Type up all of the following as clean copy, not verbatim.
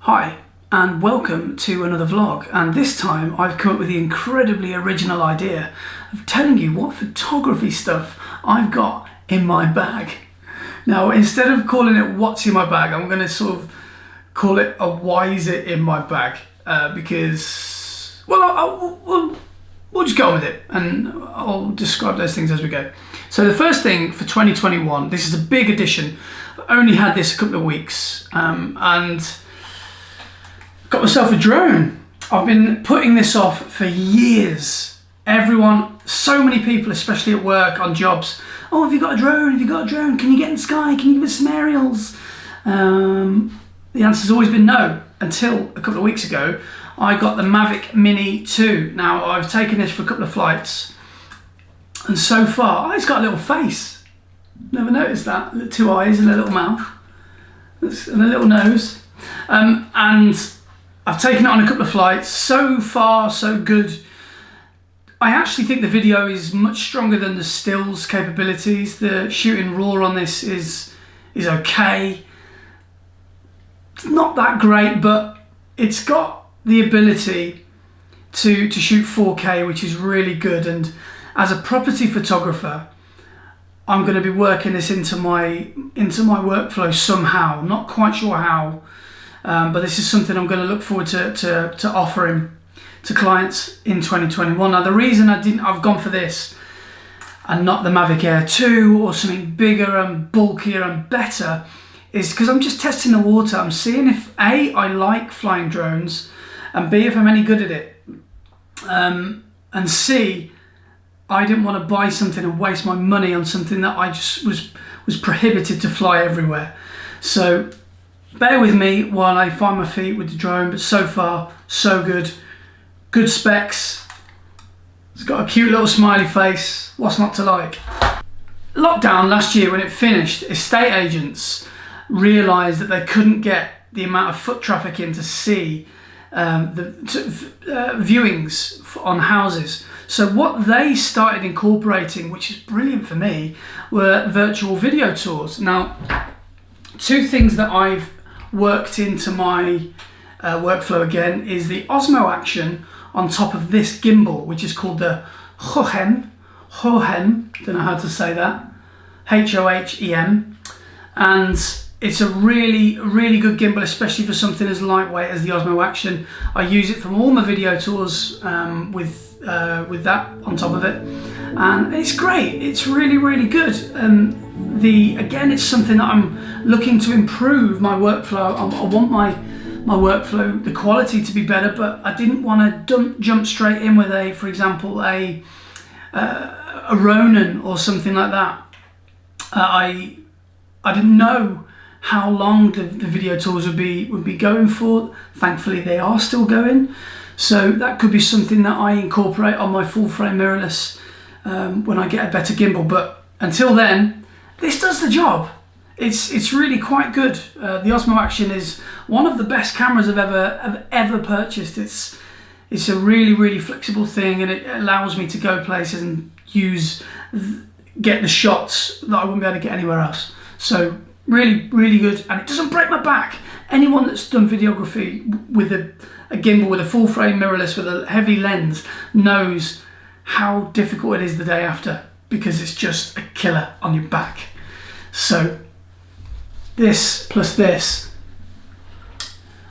Hi, and welcome to another vlog, and this time I've come up with the incredibly original idea of telling you what photography stuff I've got in my bag. Now, instead of calling it what's in my bag, I'm going to sort of call it a why is it in my bag, because, well, we'll just go on with it and I'll describe those things as we go. So the first thing for 2021, this is a big addition. I only had this a couple of weeks, and got myself a drone. I've been putting this off for years. Everyone, so many people, especially at work, on jobs, oh, have you got a drone? Have you got a drone? Can you get in the sky? Can you give us some aerials? The answer's always been no, until a couple of weeks ago, I got the Mavic Mini 2. Now, I've taken this for a couple of flights, and so far, it's got a little face. Never noticed that. 2 eyes and a little mouth, and a little nose. And I've taken it on a couple of flights. So far, so good. I actually think the video is much stronger than the stills capabilities. The shooting raw on this is okay. It's not that great, but it's got the ability to shoot 4K, which is really good. And as a property photographer, I'm going to be working this into my workflow somehow. Not quite sure how. But this is something I'm going to look forward to offering to clients in 2021. Now, the reason I've gone for this and not the Mavic Air 2 or something bigger and bulkier and better is because I'm just testing the water. I'm seeing if A, I like flying drones, and B, if I'm any good at it. And C, I didn't want to buy something and waste my money on something that I just was prohibited to fly everywhere. So bear with me while I find my feet with the drone, but so far, so good. Good specs. It's got a cute little smiley face. What's not to like? Lockdown last year, when it finished, estate agents realised that they couldn't get the amount of foot traffic in to see viewings on houses. So what they started incorporating, which is brilliant for me, were virtual video tours. Now, two things that I've worked into my workflow again is the Osmo action on top of this gimbal, which is called the Hohem, don't know how to say that, H-O-H-E-M, and it's a really, really good gimbal, especially for something as lightweight as the Osmo action. I use it from all my video tours with that on top of it, and it's great. It's really, really good. Again, it's something that I'm looking to improve my workflow. I want my workflow, the quality to be better, but I didn't want to jump straight in with for example, a Ronin or something like that. I didn't know how long the video tours would be going for. Thankfully, they are still going. So that could be something that I incorporate on my full frame mirrorless when I get a better gimbal. But until then, this does the job. It's really quite good. The Osmo Action is one of the best cameras I've ever purchased. It's a really, really flexible thing, and it allows me to go places and get the shots that I wouldn't be able to get anywhere else. So really, really good, and it doesn't break my back. Anyone that's done videography with a gimbal with a full frame mirrorless with a heavy lens knows how difficult it is the day after, because it's just a killer on your back. So this plus this,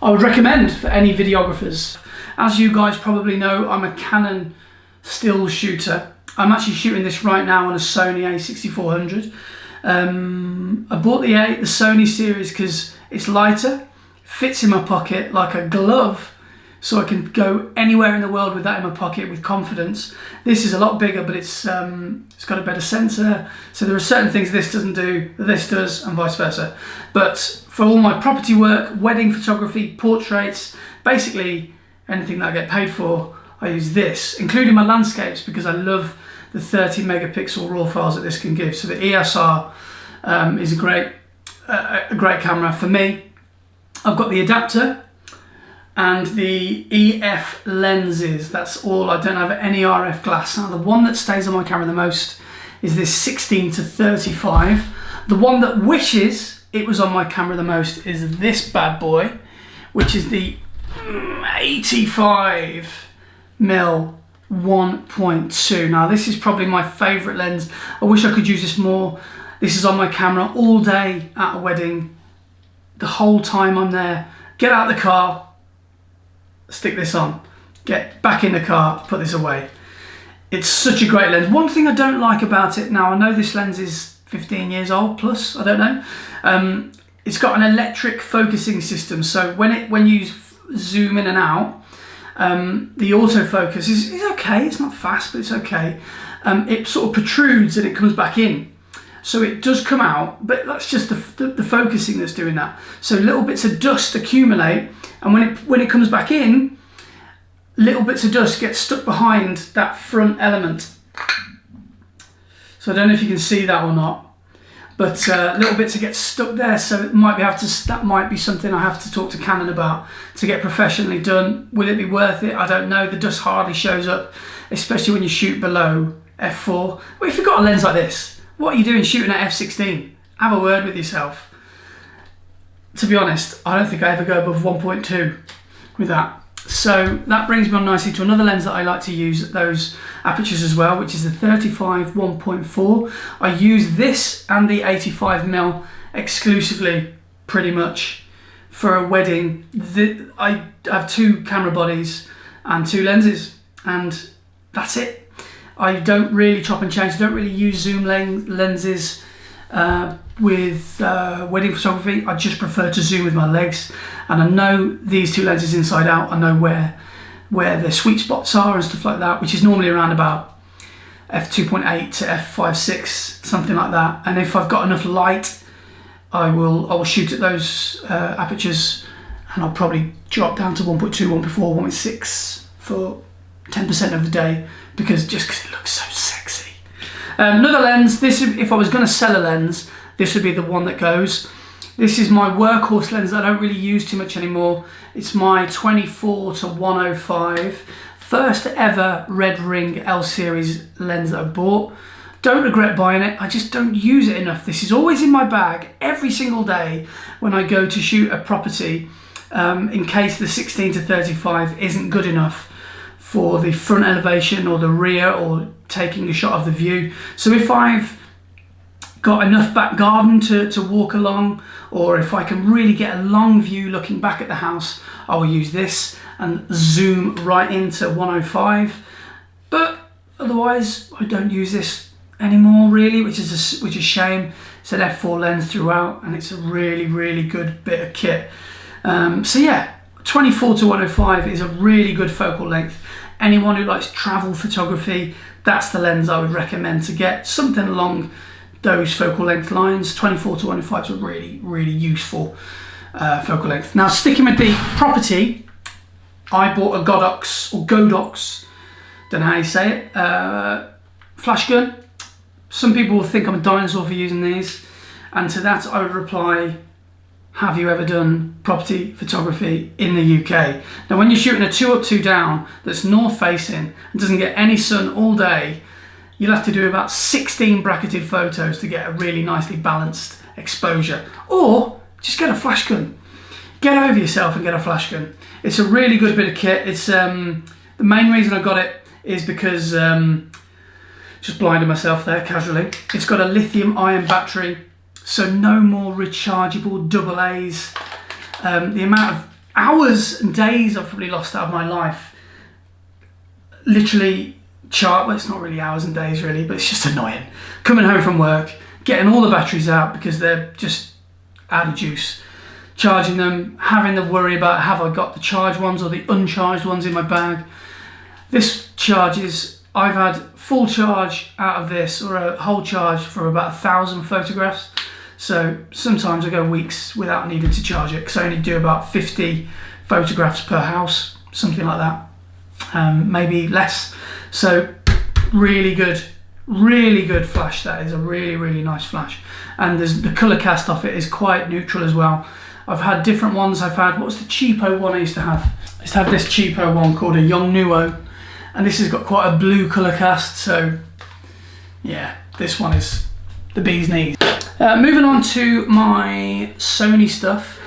I would recommend for any videographers. As you guys probably know, I'm a Canon still shooter. I'm actually shooting this right now on a Sony a6400. I bought the Sony series because it's lighter, fits in my pocket like a glove, so I can go anywhere in the world with that in my pocket with confidence. This is a lot bigger, but it's got a better sensor, so there are certain things this doesn't do that this does, and vice versa. But for all my property work, wedding photography, portraits, basically anything that I get paid for, I use this, including my landscapes, because I love the 30 megapixel raw files that this can give. So the ESR is a great camera for me. I've got the adapter and the EF lenses. That's all. I don't have any RF glass. Now, the one that stays on my camera the most is this 16 to 35. The one that wishes it was on my camera the most is this bad boy, which is the 85 mm 1.2. Now this is probably my favourite lens. I wish I could use this more. This is on my camera all day at a wedding. The whole time I'm there. Get out of the car, stick this on. Get back in the car, put this away. It's such a great lens. One thing I don't like about it, now I know this lens is 15 years old plus, I don't know. It's got an electric focusing system, so when you zoom in and out, the autofocus is okay. It's not fast, but it's okay. It sort of protrudes and it comes back in. So it does come out, but that's just the focusing that's doing that. So little bits of dust accumulate, and when it comes back in, little bits of dust get stuck behind that front element. So I don't know if you can see that or not, but little bits get stuck there. So it might that might be something I have to talk to Canon about to get professionally done. Will it be worth it? I don't know. The dust hardly shows up, especially when you shoot below f4. Well, if you've got a lens like this, what are you doing shooting at f16? Have a word with yourself. To be honest, I don't think I ever go above 1.2 with that. So that brings me on nicely to another lens that I like to use at those apertures as well, which is the 35 1.4. I use this and the 85 mm exclusively, pretty much, for a wedding. I have 2 camera bodies and 2 lenses, and that's it. I don't really chop and change. I don't really use zoom lenses with wedding photography. I just prefer to zoom with my legs, and I know these 2 lenses inside out. I know where the sweet spots are and stuff like that, which is normally around about f2.8 to f5.6, something like that. And if I've got enough light, I will shoot at those apertures, and I'll probably drop down to 1.2, 1.4, 1.6 for 10% of the day, because it looks so sexy. Another lens, if I was going to sell a lens, this would be the one that goes. This is my workhorse lens that I don't really use too much anymore. It's my 24 to 105, first ever red ring L series lens that I bought. Don't regret buying it, I just don't use it enough. This is always in my bag every single day when I go to shoot a property, in case the 16 to 35 isn't good enough for the front elevation or the rear or taking a shot of the view. So if I've got enough back garden to walk along, or if I can really get a long view looking back at the house, I will use this and zoom right into 105. But otherwise, I don't use this anymore really, which is a shame. It's an f4 lens throughout, and it's a really, really good bit of kit. So yeah, 24 to 105 is a really good focal length. Anyone who likes travel photography, that's the lens I would recommend to get. Something along those focal length lines. 24 to 105 is a really, really useful focal length. Now, sticking with the property, I bought a Godox, don't know how you say it, flash gun. Some people will think I'm a dinosaur for using these, and to that I would reply, have you ever done property photography in the UK? Now, when you're shooting a 2 up, 2 down that's north facing and doesn't get any sun all day, you'll have to do about 16 bracketed photos to get a really nicely balanced exposure. Or just get a flash gun. Get over yourself and get a flash gun. It's a really good bit of kit. It's the main reason I got it is because just blinded myself there casually. It's got a lithium ion battery, so no more rechargeable AA's. The amount of hours and days I've probably lost out of my life, literally well, it's not really hours and days really, but it's just annoying. Coming home from work, getting all the batteries out because they're just out of juice, charging them, having to worry about have I got the charged ones or the uncharged ones in my bag. This charges, I've had full charge out of this, or a whole charge for about 1,000 photographs. So sometimes I go weeks without needing to charge it because I only do about 50 photographs per house, something like that, maybe less. So really good flash. That is a really, really nice flash. And the colour cast off it is quite neutral as well. I've had different ones. I've had, what's the cheapo one I used to have? I used to have this cheapo one called a Yongnuo, and this has got quite a blue colour cast. So yeah, this one is the bee's knees. Moving on to my Sony stuff.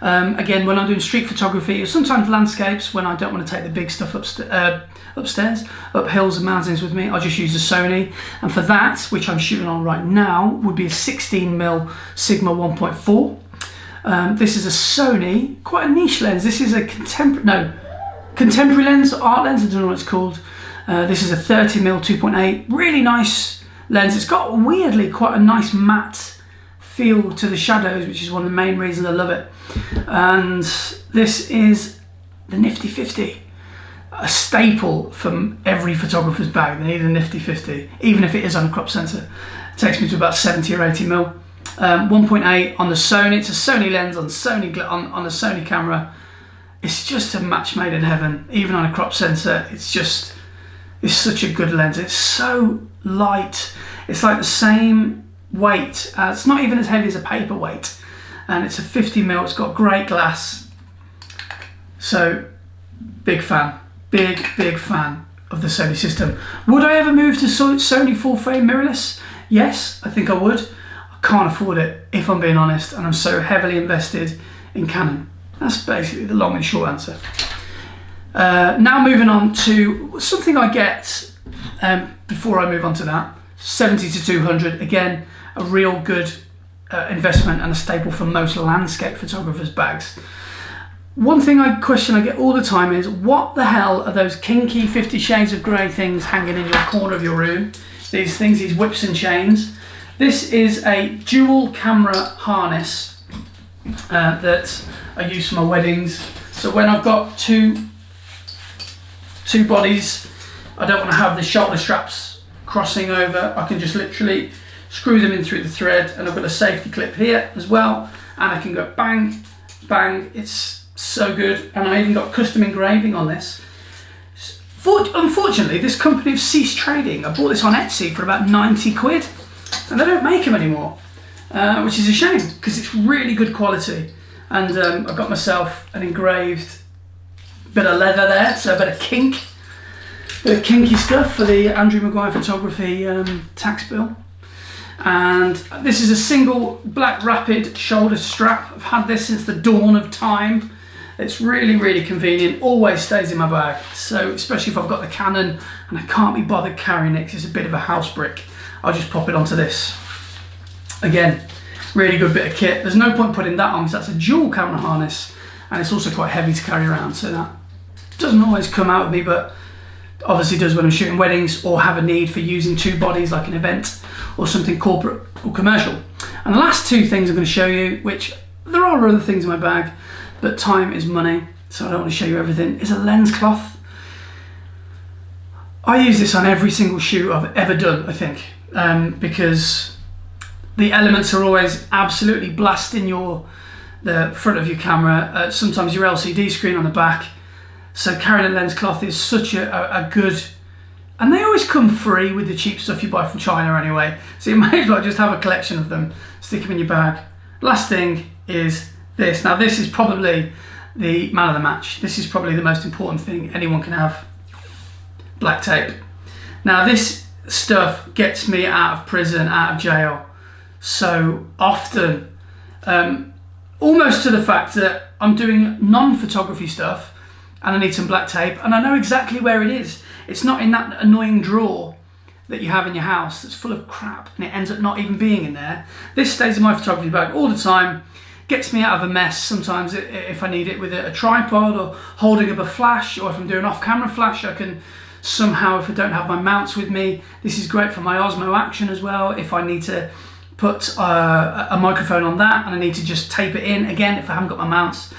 Again, when I'm doing street photography or sometimes landscapes, when I don't want to take the big stuff upstairs, up hills and mountains with me, I'll just use the Sony. And for that, which I'm shooting on right now, would be a 16mm Sigma 1.4. This is a Sony, quite a niche lens. This is a contemporary lens, art lens, I don't know what it's called. This is a 30mm 2.8, really nice lens. It's got weirdly quite a nice matte feel to the shadows, which is one of the main reasons I love it. And this is the Nifty 50, a staple from every photographer's bag. They need a Nifty 50, even if it is on a crop sensor. It takes me to about 70 or 80mm. 1.8 on the Sony. It's a Sony lens on on a Sony camera. It's just a match made in heaven. Even on a crop sensor, it's such a good lens. It's so light. It's like the same weight as, it's not even as heavy as a paperweight, and it's a 50mm. It's got great glass. So big fan, big fan of the Sony system. Would I ever move to Sony full frame mirrorless? Yes, I think I would. I can't afford it, if I'm being honest, and I'm so heavily invested in Canon. That's basically the long and short answer. Now moving on to something I get before I move on to that. 70 to 200, again, a real good investment and a staple for most landscape photographers' bags. One question I get all the time is, what the hell are those kinky 50 Shades of Grey things hanging in your corner of your room? These things, these whips and chains. This is a dual camera harness that I use for my weddings. So when I've got two bodies, I don't want to have the shoulder straps crossing over. I can just literally screw them in through the thread, and I've got a safety clip here as well, and I can go bang, bang. It's so good, and I even got custom engraving on this. Unfortunately, this company have ceased trading. I bought this on Etsy for about 90 quid, and they don't make them anymore, which is a shame because it's really good quality. And I got myself an engraved bit of leather there, so a bit of kinky stuff for the Andrew Maguire photography tax bill. And this is a single black rapid shoulder strap. I've had this since the dawn of time. It's really convenient, always stays in my bag. So especially if I've got the Canon and I can't be bothered carrying it because it's a bit of a house brick, I'll just pop it onto this. Again, really good bit of kit. There's no point putting that on because that's a dual camera harness, and it's also quite heavy to carry around, so that doesn't always come out with me, but obviously does when I'm shooting weddings or have a need for using two bodies like an event or something corporate or commercial. And the last two things I'm going to show you, which there are other things in my bag, but time is money, so I don't want to show you everything, is a lens cloth. I use this on every single shoot I've ever done, I think, because the elements are always absolutely blasting the front of your camera, sometimes your LCD screen on the back. So carrying a lens cloth is such a good, and they always come free with the cheap stuff you buy from China anyway, so you may as well just have a collection of them, stick them in your bag. Last thing is this. Now this is probably the man of the match. This is probably the most important thing anyone can have. Black tape. Now this stuff gets me out of prison, out of jail so often, almost to the fact that I'm doing non-photography stuff and I need some black tape and I know exactly where it is. It's not in that annoying drawer that you have in your house that's full of crap and it ends up not even being in there. This stays in my photography bag all the time, gets me out of a mess sometimes if I need it with a tripod or holding up a flash, or if I'm doing off-camera flash I can somehow, if I don't have my mounts with me, this is great for my Osmo Action as well. If I need to put a microphone on that and I need to just tape it in, again, if I haven't got my mounts, a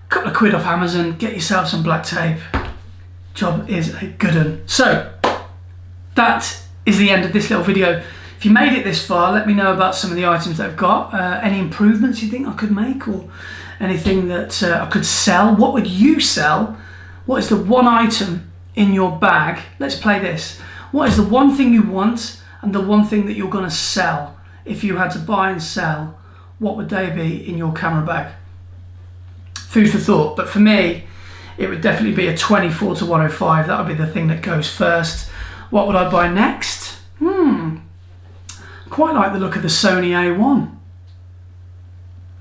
couple of quid off Amazon, get yourself some black tape. Job is a good one. So that is the end of this little video. If you made it this far, let me know about some of the items that I've got, any improvements you think I could make, or anything that I could sell. What would you sell? What is the one item in your bag? Let's play this. What is the one thing you want and the one thing that you're going to sell? If you had to buy and sell, what would they be in your camera bag? Food for thought. But for me, it would definitely be a 24 to 105. That would be the thing that goes first. What would I buy next? Quite like the look of the Sony A1.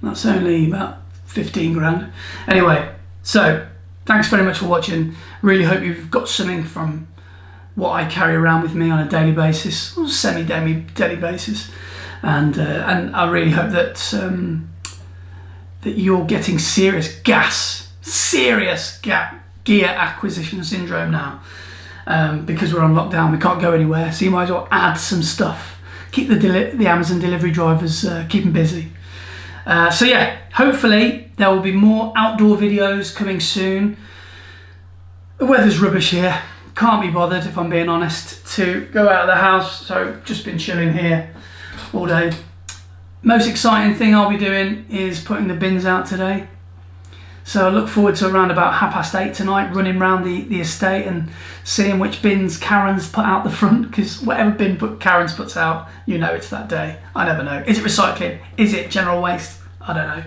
That's only about 15 grand. Anyway, so thanks very much for watching. Really hope you've got something from what I carry around with me on a daily basis, or semi-daily basis, and I really hope that that you're getting serious gear acquisition syndrome now, because we're on lockdown, we can't go anywhere, so you might as well add some stuff. Keep the Amazon delivery drivers keep them busy. So yeah, hopefully there will be more outdoor videos coming soon. The weather's rubbish here. Can't be bothered, if I'm being honest, to go out of the house, so just been chilling here all day. Most exciting thing I'll be doing is putting the bins out today. So I look forward to around about 8:30 tonight, running around the estate and seeing which bins Karen's put out the front, because whatever bin Karen's puts out, you know it's that day. I never know. Is it recycling? Is it general waste? I don't know.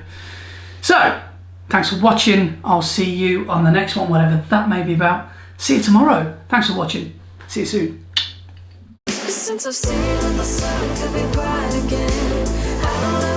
So, thanks for watching. I'll see you on the next one, whatever that may be about. See you tomorrow. Thanks for watching. See you soon. Since I've seen the sun could be bright again, I don't know.